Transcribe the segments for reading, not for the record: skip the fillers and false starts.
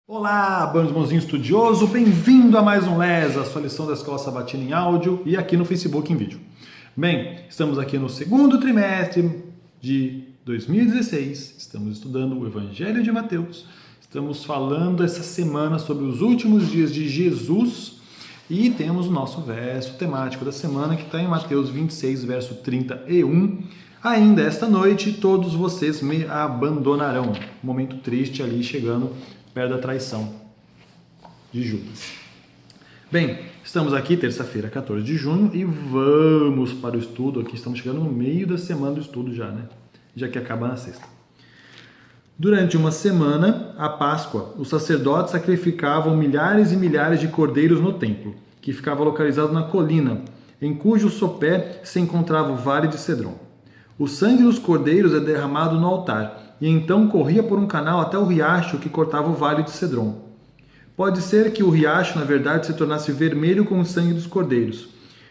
Olá, bando bonzinho estudioso, bem-vindo a mais um LES, a sua lição da Escola Sabatina em áudio e aqui no Facebook em vídeo. Bem, estamos aqui no segundo trimestre de 2016, estamos estudando o Evangelho de Mateus, estamos falando essa semana sobre os últimos dias de Jesus e temos o nosso verso temático da semana que está em Mateus 26, verso 31. Ainda esta noite todos vocês me abandonarão. Momento triste ali chegando perto da traição de Judas. Bem, estamos aqui terça-feira, 14 de junho e vamos para o estudo. Aqui estamos chegando no meio da semana do estudo já, né? Já que acaba na sexta. Durante uma semana, a Páscoa, os sacerdotes sacrificavam milhares e milhares de cordeiros no templo, que ficava localizado na colina, em cujo sopé se encontrava o vale de Cedron. O sangue dos cordeiros é derramado no altar, e então corria por um canal até o riacho que cortava o vale de Cedron. Pode ser que o riacho, na verdade, se tornasse vermelho com o sangue dos cordeiros.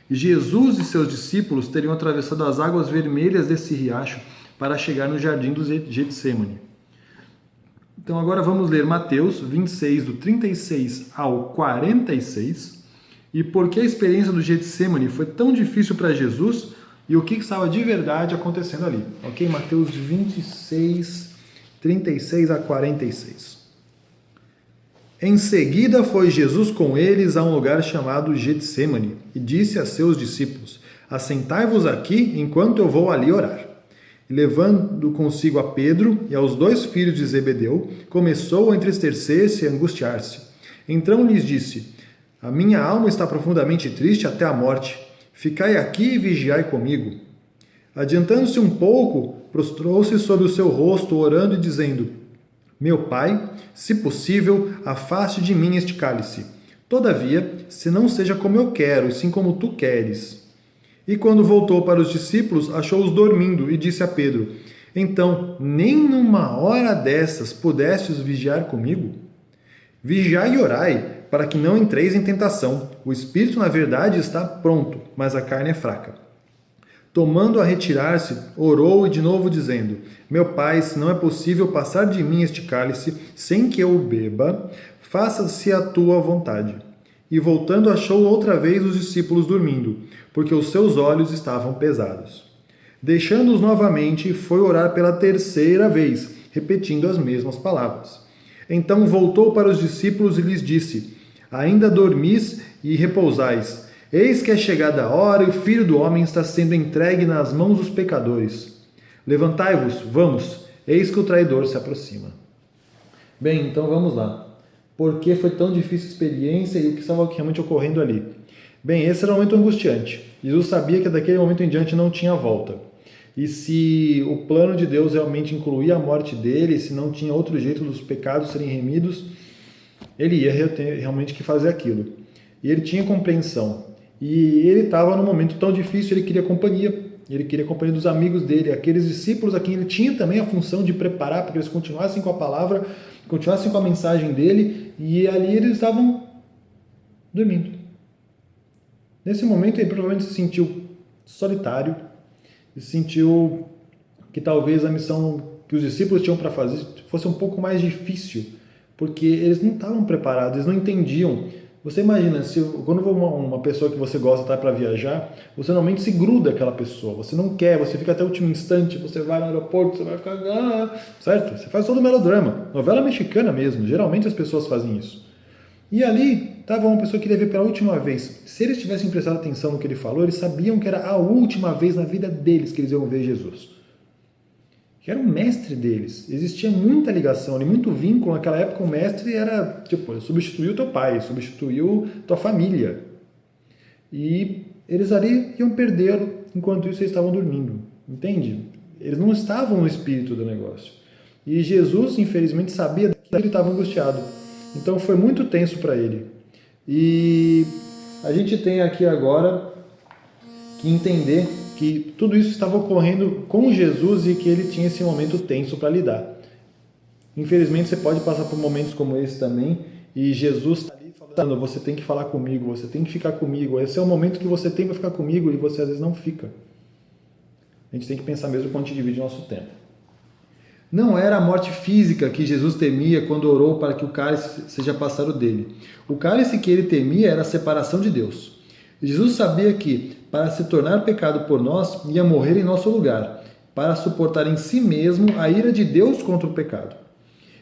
E Jesus e seus discípulos teriam atravessado as águas vermelhas desse riacho para chegar no jardim do Getsêmani. Então agora vamos ler Mateus 26, do 36 ao 46, e por que a experiência do Getsêmani foi tão difícil para Jesus e o que estava de verdade acontecendo ali. Ok? Mateus 26, 36 a 46. Em seguida foi Jesus com eles a um lugar chamado Getsêmani e disse a seus discípulos: assentai-vos aqui enquanto eu vou ali orar. E levando consigo a Pedro e aos dois filhos de Zebedeu, começou a entristecer-se e angustiar-se. Então lhes disse: a minha alma está profundamente triste até a morte. Ficai aqui e vigiai comigo. Adiantando-se um pouco, prostrou-se sobre o seu rosto, orando e dizendo: meu Pai, se possível, afaste de mim este cálice. Todavia, se não seja como eu quero, e sim como tu queres. E quando voltou para os discípulos, achou-os dormindo e disse a Pedro: então, nem numa hora dessas pudestes vigiar comigo? Vigiai e orai, para que não entreis em tentação. O espírito, na verdade, está pronto, mas a carne é fraca. Tomando a retirar-se, orou e de novo dizendo: meu Pai, se não é possível passar de mim este cálice sem que eu o beba, faça-se a tua vontade. E voltando achou outra vez os discípulos dormindo, porque os seus olhos estavam pesados. Deixando-os novamente, foi orar pela terceira vez, repetindo as mesmas palavras. Então voltou para os discípulos e lhes disse: ainda dormis e repousais. Eis que é chegada a hora e o Filho do Homem está sendo entregue nas mãos dos pecadores. Levantai-vos, vamos, eis que o traidor se aproxima. Bem, então vamos lá. Por que foi tão difícil a experiência e o que estava realmente ocorrendo ali? Bem, esse era um momento angustiante. Jesus sabia que daquele momento em diante não tinha volta. E se o plano de Deus realmente incluía a morte dele, se não tinha outro jeito dos pecados serem remidos, ele ia ter realmente que fazer aquilo. E ele tinha compreensão. E ele estava num momento tão difícil, ele queria a companhia dos amigos dele, aqueles discípulos a quem ele tinha também a função de preparar para que eles continuassem com a palavra, continuassem com a mensagem dele, e ali eles estavam dormindo. Nesse momento ele provavelmente se sentiu solitário, se sentiu que talvez a missão que os discípulos tinham para fazer fosse um pouco mais difícil, porque eles não estavam preparados, eles não entendiam. Você imagina, quando uma pessoa que você gosta está para viajar, você normalmente se gruda àquela pessoa, você não quer, você fica até o último instante, você vai no aeroporto, você vai ficar... certo? Você faz todo o melodrama. Novela mexicana mesmo, geralmente as pessoas fazem isso. E ali estava uma pessoa que queria ver pela última vez. Se eles tivessem prestado atenção no que ele falou, eles sabiam que era a última vez na vida deles que eles iam ver Jesus. Que era o mestre deles. Existia muita ligação ali, muito vínculo. Naquela época o mestre era, substituiu teu pai, substituiu tua família. E eles ali iam perdê-lo, enquanto isso eles estavam dormindo. Entende? Eles não estavam no espírito do negócio. E Jesus, infelizmente, sabia que ele estava angustiado. Então foi muito tenso para ele. E a gente tem aqui agora que entender que tudo isso estava ocorrendo com Jesus e que ele tinha esse momento tenso para lidar. Infelizmente, você pode passar por momentos como esse também, e Jesus está ali falando: você tem que falar comigo, você tem que ficar comigo. Esse é o momento que você tem para ficar comigo e você às vezes não fica. A gente tem que pensar mesmo quando a gente divide o nosso tempo. Não era a morte física que Jesus temia quando orou para que o cálice seja passado dele. O cálice que ele temia era a separação de Deus. Jesus sabia que, para se tornar pecado por nós, ia morrer em nosso lugar, para suportar em si mesmo a ira de Deus contra o pecado.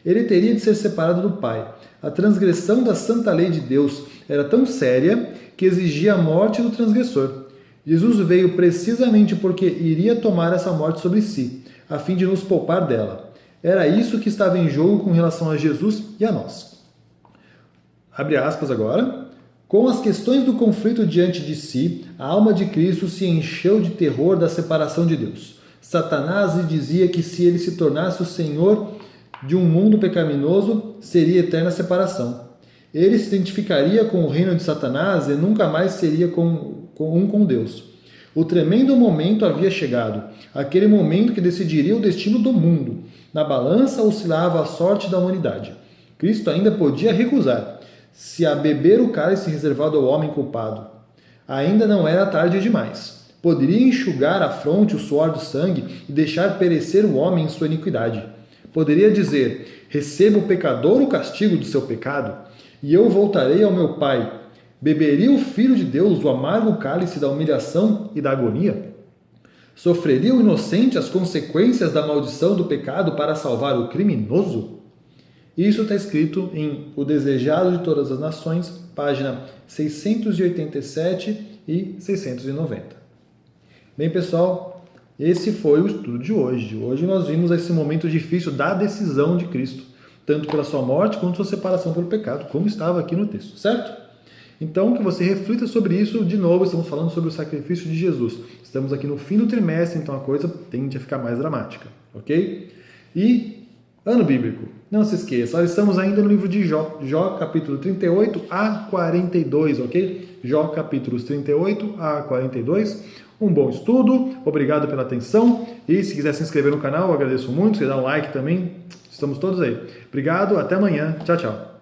Ele teria de ser separado do Pai. A transgressão da santa lei de Deus era tão séria que exigia a morte do transgressor. Jesus veio precisamente porque iria tomar essa morte sobre si, a fim de nos poupar dela. Era isso que estava em jogo com relação a Jesus e a nós. Abre aspas agora. Com as questões do conflito diante de si, a alma de Cristo se encheu de terror da separação de Deus. Satanás lhe dizia que se ele se tornasse o Senhor de um mundo pecaminoso, seria eterna separação. Ele se identificaria com o reino de Satanás e nunca mais seria com Deus. O tremendo momento havia chegado, aquele momento que decidiria o destino do mundo. Na balança oscilava a sorte da humanidade. Cristo ainda podia recusar, se a beber o cálice reservado ao homem culpado. Ainda não era tarde demais. Poderia enxugar a fronte o suor do sangue e deixar perecer o homem em sua iniquidade. Poderia dizer: receba o pecador o castigo do seu pecado, e eu voltarei ao meu Pai. Beberia o Filho de Deus o amargo cálice da humilhação e da agonia? Sofreria o inocente as consequências da maldição do pecado para salvar o criminoso? Isso está escrito em O Desejado de Todas as Nações, página 687 e 690. Bem, pessoal, esse foi o estudo de hoje. Hoje nós vimos esse momento difícil da decisão de Cristo, tanto pela sua morte quanto sua separação pelo pecado, como estava aqui no texto, certo? Então, que você reflita sobre isso. De novo, estamos falando sobre o sacrifício de Jesus. Estamos aqui no fim do trimestre, então a coisa tende a ficar mais dramática, ok? E ano bíblico. Não se esqueça, nós estamos ainda no livro de Jó, Jó capítulo 38 a 42, ok? Jó capítulos 38 a 42. Um bom estudo, obrigado pela atenção. E se quiser se inscrever no canal, eu agradeço muito. Se dá um like também, estamos todos aí. Obrigado, até amanhã. Tchau, tchau.